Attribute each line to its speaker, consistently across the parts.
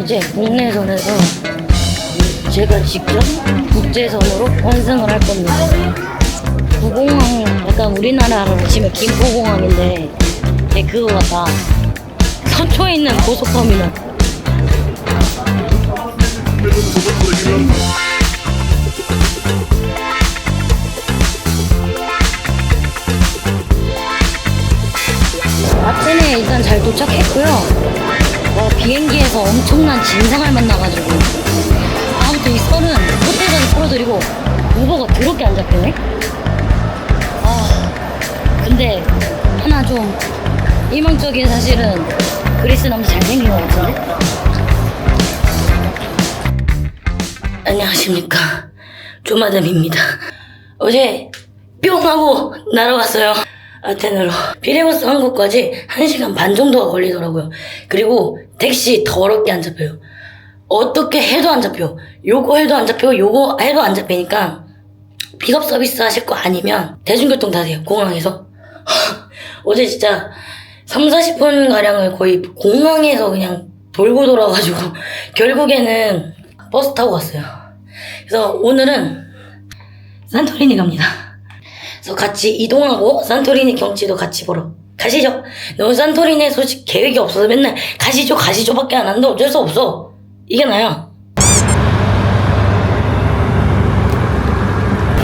Speaker 1: 번째 국내선에서 제가 직접 국제선으로 환승을 할 겁니다. 구공항 약간 우리나라로 치면 김포공항인데 그거 같다. 서초에 있는 고속터미널. 아테네에 일단 잘 도착했고요. 비행기에서 엄청난 진상을 만나가지고 아무튼 이 썰은 호텔까지 풀어드리고 우버가 더럽게 안 잡히네. 근데 하나 좀 희망적인 사실은 그리스 남자 잘생긴 것 같은데? 안녕하십니까, 조마담입니다. 어제 뿅 하고 날아왔어요. 아테네로. 피레우스 항구까지 1시간 반 정도가 걸리더라고요. 그리고 택시 더럽게 안 잡혀요. 어떻게 해도 안 잡혀. 요거 해도 안 잡히고 요거 해도 안 잡히니까 픽업 서비스 하실 거 아니면 대중교통 타세요, 공항에서. 어제 진짜 30-40분 가량을 거의 공항에서 그냥 돌고 돌아가지고 결국에는 버스 타고 갔어요. 그래서 오늘은 산토리니 갑니다. 그래서 같이 이동하고 산토리니 경치도 같이 보러 가시죠. 너무 산토리니에 솔직히 계획이 없어서 맨날 가시죠 밖에 안 하는데 어쩔 수 없어. 이게 나야.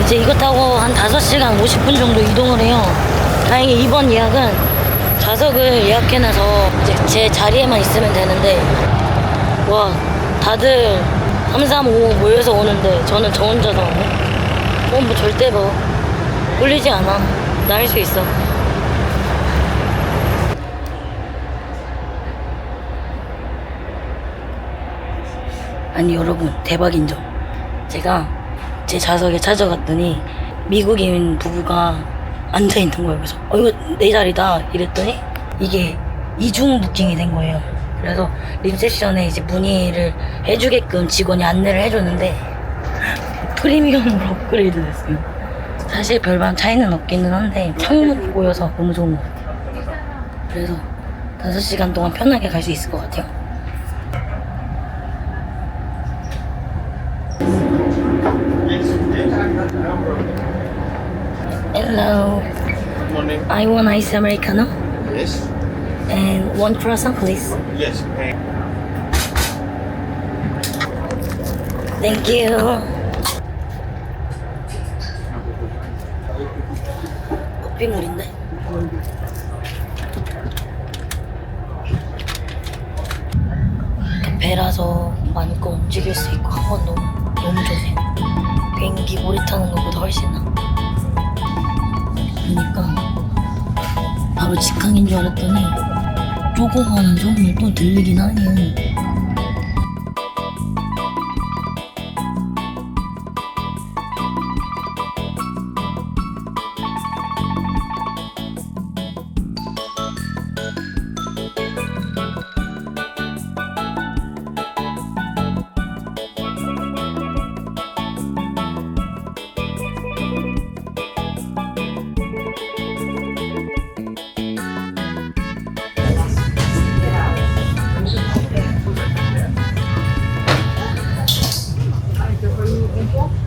Speaker 1: 이제 이거 타고 한 5시간 50분 정도 이동을 해요. 다행히 이번 예약은 좌석을 예약해놔서 이제 제 자리에만 있으면 되는데, 와, 다들 3, 3, 5 모여서 오는데 저는 저 혼자서 뭐 절대 꿀리지 않아. 나 할 수 있어. 아니 여러분, 대박인 점, 제가 제 좌석에 찾아갔더니 미국인 부부가 앉아있는 거예요. 그래서 이거 내 자리다 이랬더니 이게 이중 부킹이 된 거예요. 그래서 리셉션에 이제 문의를 해주게끔 직원이 안내를 해줬는데 프리미엄으로 업그레이드 됐어요. 사실 별반 차이는 없기는 한데 창문이 보여서 너무 좋은 것 같아요. 그래서 5시간 동안 편하게 갈 수 있을 것 같아요. Hello.
Speaker 2: Good morning.
Speaker 1: I want ice americano
Speaker 2: Yes.
Speaker 1: and one croissant, please.
Speaker 2: Yes.
Speaker 1: Thank you. 커피물인데? 배라서 마음껏 움직일 수 있고 한 번 너무 좋네. 비행기 오래 타는 것보다 훨씬 나. 그러니까 바로 직항인 줄 알았더니 조그마한 소음이 또 들리긴 하네요.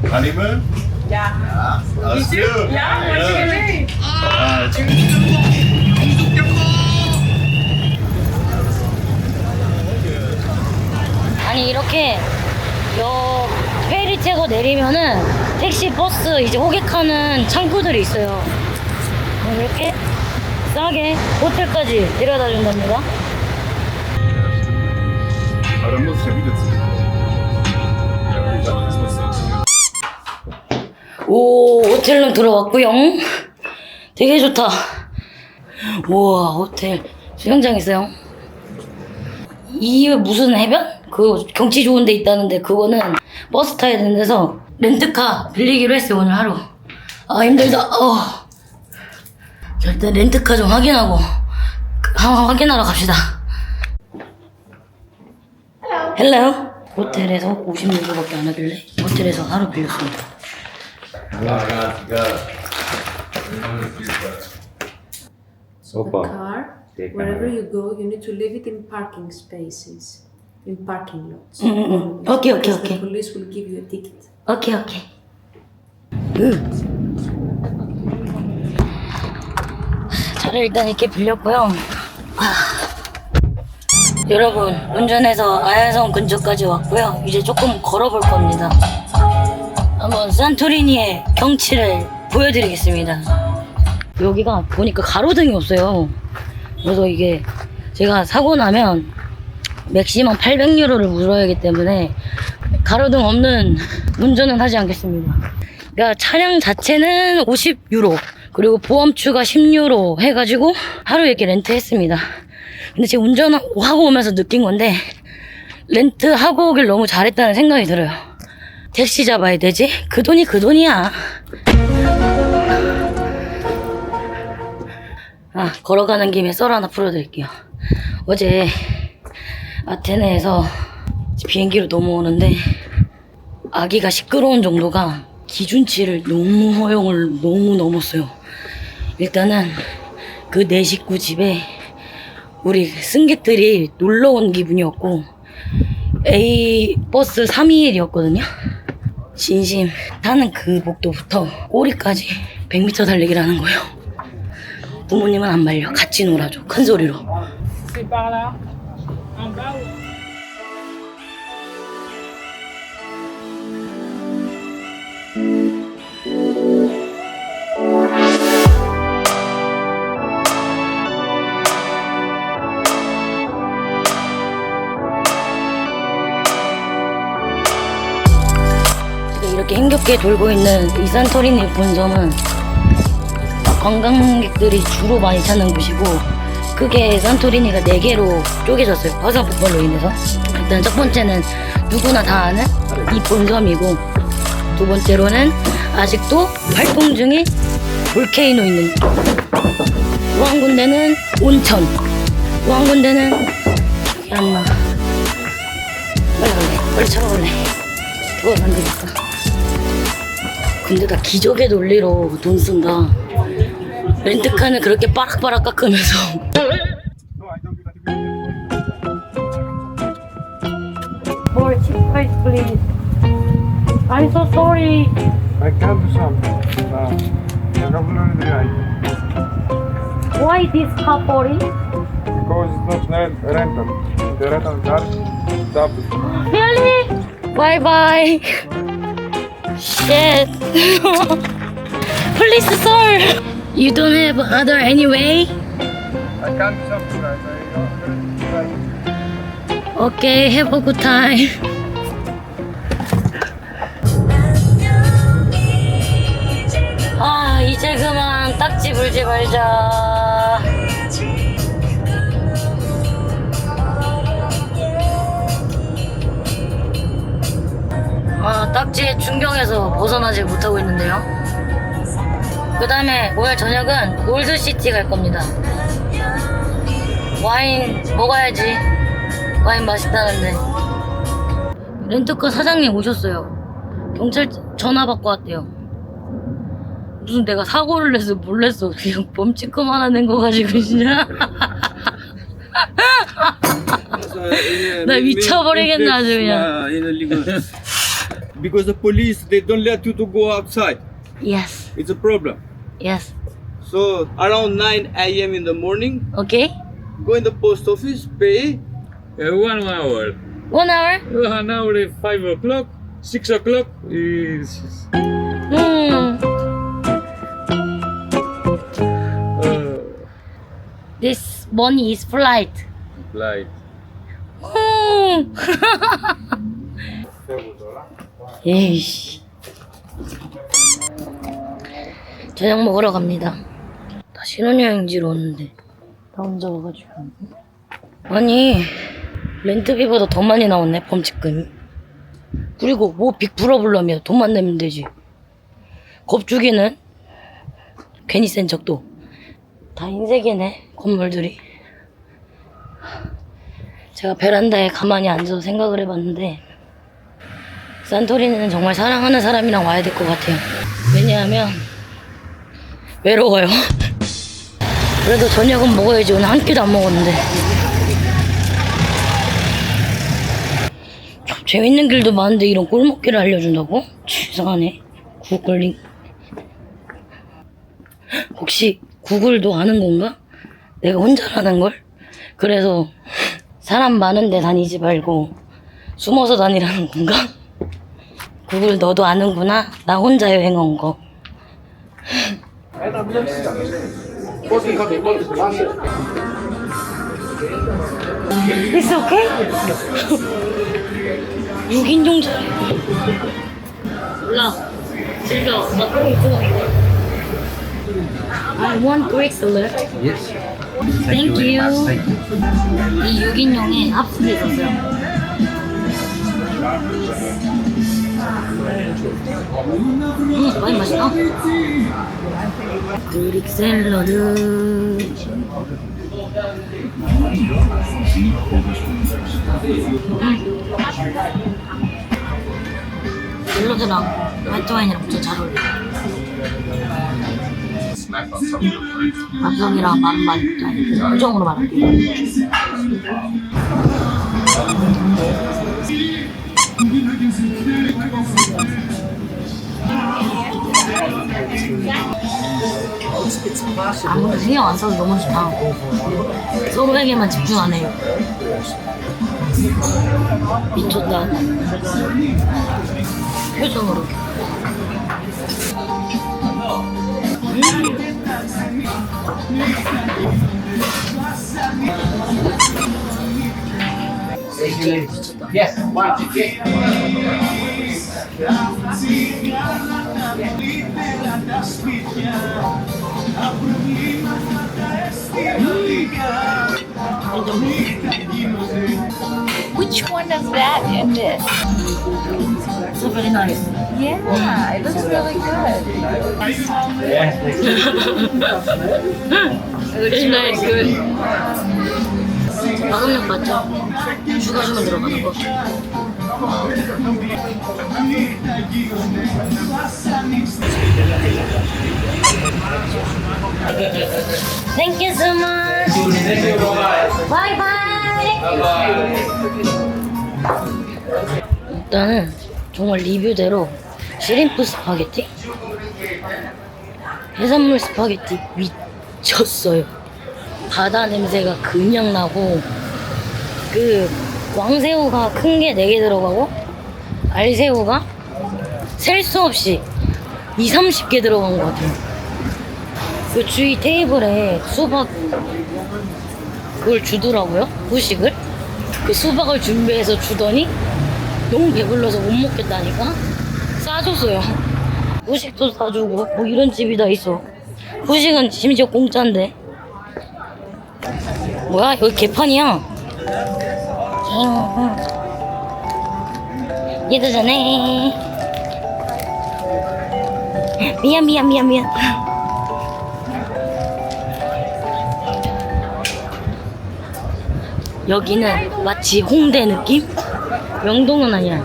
Speaker 2: Honeymoon?
Speaker 3: Ja.
Speaker 2: Ja. Alles
Speaker 3: Is
Speaker 2: goed.
Speaker 3: it? Ja, wat je mee?
Speaker 1: 아니 이렇게 페리 태고 내리면은 택시, 버스 이제 호객하는 창구들이 있어요. 이렇게 싸게 호텔까지 데려다 준답니다.
Speaker 2: Aber dann muss ich ja wiederziehen. Ja, gut, dann ist das so.
Speaker 1: 오, 호텔룸 들어왔고요. 되게 좋다. 우와, 호텔 수영장 있어요. 이 무슨 해변? 그 경치 좋은 데 있다는데 그거는 버스 타야 되는 데서 렌트카 빌리기로 했어요, 오늘 하루. 아, 힘들다. 자, 일단 렌트카 좀 확인하고 확인하러 갑시다. 헬로. 호텔에서 56유로밖에 안 하길래 호텔에서 하루 빌렸습니다.
Speaker 4: The car, wherever you go, you need to leave it in parking spaces.
Speaker 3: in parking lots.
Speaker 1: Okay, okay,
Speaker 3: Because
Speaker 1: okay.
Speaker 3: The police will give you a ticket.
Speaker 1: 오케이. 차를 일단 이렇게 빌렸고요. 여러분, 운전해서 아야성 근처까지 왔고요. 이제 조금 걸어볼 겁니다. 한번 산토리니의 경치를 보여드리겠습니다. 여기가 보니까 가로등이 없어요. 그래서 이게 제가 사고 나면 맥시멈 800유로를 물어야 하기 때문에 가로등 없는 운전은 하지 않겠습니다. 그러니까 차량 자체는 50유로 그리고 보험 추가 10유로 해가지고 하루 이렇게 렌트했습니다. 근데 제가 운전하고 오면서 느낀 건데 렌트하고 오길 너무 잘했다는 생각이 들어요. 택시 잡아야 되지? 그 돈이 그 돈이야. 걸어가는 김에 썰 하나 풀어드릴게요. 어제 아테네에서 비행기로 넘어오는데 아기가 시끄러운 정도가 기준치를 허용을 너무 넘었어요. 일단은 그 내 식구 집에 우리 승객들이 놀러 온 기분이었고 A 버스 321이었거든요. 진심 타는 그 복도부터 꼬리까지 100m 달리기를 하는 거예요. 부모님은 안 말려. 같이 놀아줘. 큰 소리로. 이렇게 힘겹게 돌고 있는 이 산토리니 본점은 관광객들이 주로 많이 찾는 곳이고 크게 산토리니가 4개로 쪼개졌어요. 화산 폭발로 인해서. 일단 첫 번째는 누구나 다 아는 이 본섬이고 두 번째로는 아직도 활동 중인 볼케이노 있는 또 한 군데는 온천 또 한 군데는 안나 빨리 갈래 빨리 차가울래 더워서 안 되겠다. 근데 다 기적의 논리로 돈 쓴다. 렌트카는 그렇게 빠락빠락 깎으면서 More cheap price please. I'm so sorry.
Speaker 2: I can do something. Jag kan få låna dig.
Speaker 1: Why this car 40?
Speaker 2: Because it's not rental. The rental charge double.
Speaker 1: Really? Bye bye. Shit. Please sir. You don't have other any way?
Speaker 2: I can do something right.
Speaker 1: Okay, have a good time. 이제 그만 딱지 불지 말자. 딱지의 충격에서 벗어나지 못하고 있는데요. 그 다음에 오늘 저녁은 올드시티 갈 겁니다. 와인 먹어야지. 와인 맛있다는데. 렌트카 사장님 오셨어요. 경찰 전화 받고 왔대요. 무슨 내가 사고를 내서 몰랐어. 그냥 범칙금 하나 낸 거 가지고 진짜. 나 미쳐버리겠네 아주 그냥.
Speaker 4: Because the police, they don't let you to go outside.
Speaker 1: Yes.
Speaker 4: It's a problem.
Speaker 1: Yes.
Speaker 4: So around 9 a.m. in the morning,
Speaker 1: Okay.
Speaker 4: go in the post office, pay.
Speaker 5: 1 hour.
Speaker 1: 1 hour?
Speaker 5: 1 hour is 5 o'clock. 6 o'clock is
Speaker 1: This money is flight.
Speaker 5: flight.
Speaker 1: 에이씨. 저녁 먹으러 갑니다. 나 신혼여행지로 왔는데 나 혼자 와가지고. 아니 렌트비보다 더 많이 나왔네 범칙금이. 그리고 뭐 빅 풀어보려면 돈만 내면 되지. 겁주기는 괜히 센 척도. 다 흰색이네 건물들이. 제가 베란다에 가만히 앉아서 생각을 해봤는데 산토리니는 정말 사랑하는 사람이랑 와야 될 것 같아요. 왜냐하면 외로워요. 그래도 저녁은 먹어야지. 오늘 한 끼도 안 먹었는데. 재밌는 길도 많은데 이런 꿀먹기를 알려준다고? 이상하네. 구글 링. 혹시 구글도 아는 건가? 내가 혼자라는 걸? 그래서 사람 많은 데 다니지 말고 숨어서 다니라는 건가? 구글 너도 아는구나? 나 혼자 여행 온 거. It's okay? 6인용 차례. 몰라. 즐겨. 나 그런 거 좋아. I want Greek salad.
Speaker 6: Yes.
Speaker 1: Thank you.
Speaker 6: Thank you.
Speaker 1: 이 6인용에 합숙이 있었어요. 많이 맛있다. 그릭 샐러드. 샐러드랑 화이트 와인이랑 진짜 잘 어울려. 밥송이랑 마른 맛, 우정으로 말할게. 아무도 신경 안 써도 너무 좋다. 서로에게만 집중하네요. 미쳤다. 표정으로.
Speaker 6: Yes. One ticket.
Speaker 7: Which one is that in this?
Speaker 1: So very nice.
Speaker 7: Yeah, it looks really good.
Speaker 1: Very nice. Good. 마감력 맞죠? 추가 주문 들어가는 거. Thank you so much. Bye bye. 일단은 정말 리뷰대로 시림프 스파게티, 해산물 스파게티 미쳤어요. 바다 냄새가 그냥 나고, 그 왕새우가 큰 게 4개 들어가고 알새우가 셀 수 없이 20-30개 들어간 것 같아요. 그 주위 테이블에 수박 그걸 주더라고요. 후식을. 그 수박을 준비해서 주더니 너무 배불러서 못 먹겠다니까 싸줬어요. 후식도 싸주고 뭐 이런 집이 다 있어. 후식은 심지어 공짜인데. 뭐야 여기 개판이야. 얘도 전에 미안. 여기는 마치 홍대 느낌? 명동은 아니야.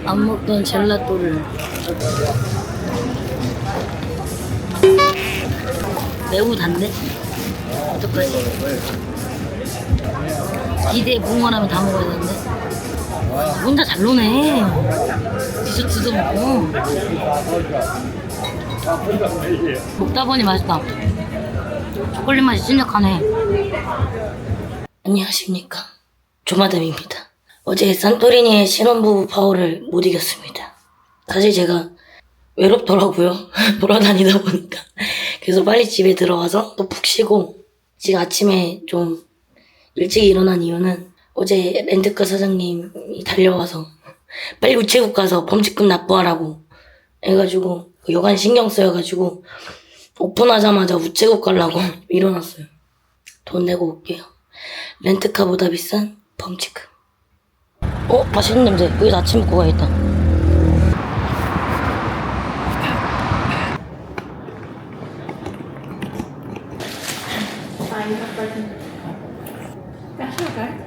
Speaker 1: 안 먹던 젤라또를 매우 단데? 어떡하지? 기대에 붕어라면 다 먹어야 되는데 혼자 잘 노네. 디저트도 먹고 먹다 보니 맛있다. 초콜릿 맛이 진력하네. 안녕하십니까, 조마담입니다. 어제 산토리니의 신혼부부 파워를 못 이겼습니다. 사실 제가 외롭더라고요. 돌아다니다 보니까. 그래서 빨리 집에 들어와서 또 푹 쉬고, 지금 아침에 좀 일찍 일어난 이유는 어제 렌트카 사장님이 달려와서 빨리 우체국 가서 범칙금 납부하라고 해가지고 여간 신경 쓰여가지고 오픈하자마자 우체국 가려고 일어났어요. 돈 내고 올게요. 렌트카보다 비싼 범칙금. 맛있는 냄새. 여기서 아침 먹고 가야겠다.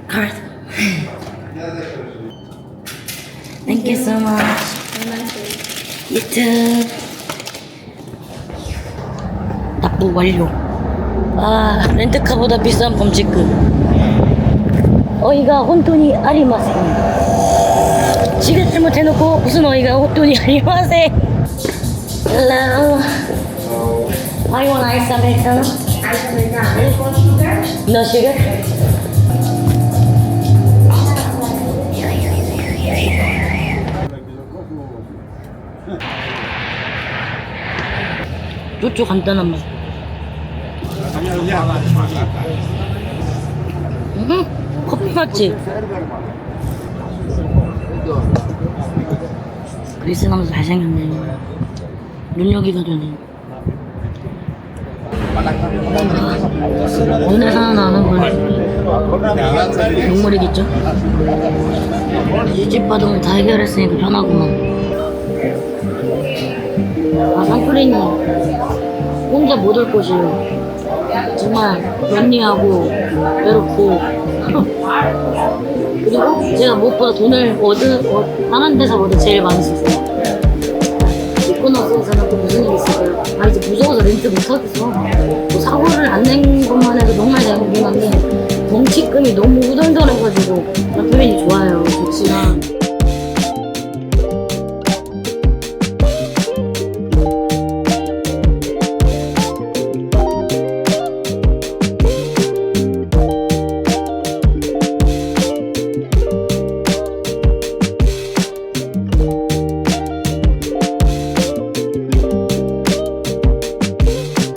Speaker 1: Card. Thank you so much. You too. 보고 완료. 아, 렌트카보다 비싼 범칙금. 어이가 혼돈이 아리마세. 지가 잘못해놓고 무슨 어이가 혼돈이 아리마세. Hello. I want ice americano. Ice americano. No sugar. 쪼쪼 간단한 맛. 커피 맛집. 그리스 남자 잘생겼네. 눈여기가 되네. 눈에 살아나는 건 눈물이겠죠? 이집 바동을 다 해결했으니까 편하구만. 아, 산토리니 혼자 못 올 곳이에요. 정말 런닝하고 외롭고 그리고 제가 무엇보다 돈을 다른 데서 얻어 제일 많이 썼어요. 미코노스에서는 또 무슨 일이 있을까요? 아, 이제 무서워서 렌트 못하겠어. 뭐 사고를 안 낸 것만 해도 정말 대단한데 범칙금이 너무 우덜덜해가지고 표현이 좋아요. 좋지만